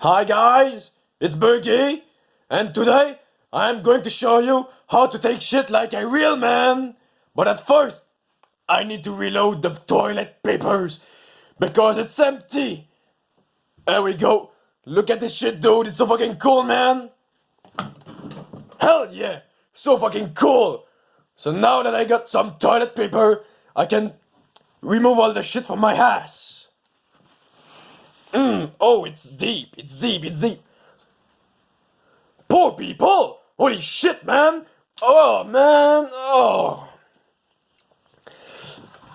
Hi guys, it's Bergie, and today I'm going to show you how to take shit like a real man. But at first, I need to reload the toilet papers because it's empty. There we go. Look at this shit, dude. It's so fucking cool, man. Hell yeah, so fucking cool. So now that I got some toilet paper, I can remove all the shit from my ass. Oh, it's deep, it's deep, it's deep. Poor people! Holy shit, man! Oh, man! Oh!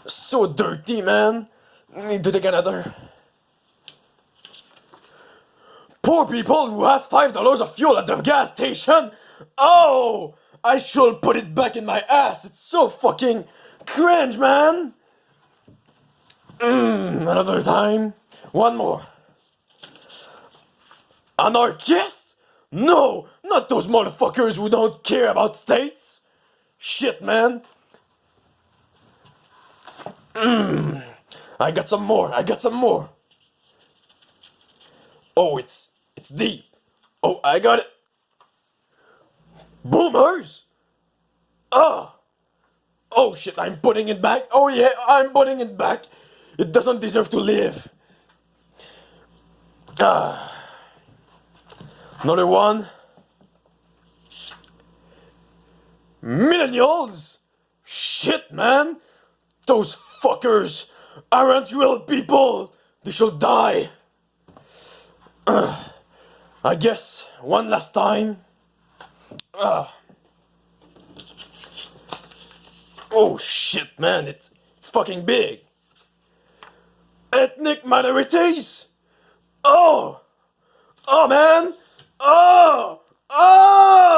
So dirty, man. Need to take another. Poor people who has $5 of fuel at the gas station! Oh! I should put it back in my ass. It's so fucking cringe, man! Another time. One more. Anarchists? No, not those motherfuckers who don't care about states. Shit, man. I got some more. I got some more. Oh, it's deep. Oh, I got it. Boomers. Ah. Oh shit, I'm putting it back. Oh yeah, I'm putting it back. It doesn't deserve to live. Ah. Another one. Millennials? Shit, man. Those fuckers aren't real people. They should die. I guess one last time. Oh shit, man. It's fucking big. Ethnic minorities? Oh! Oh, man! Oh!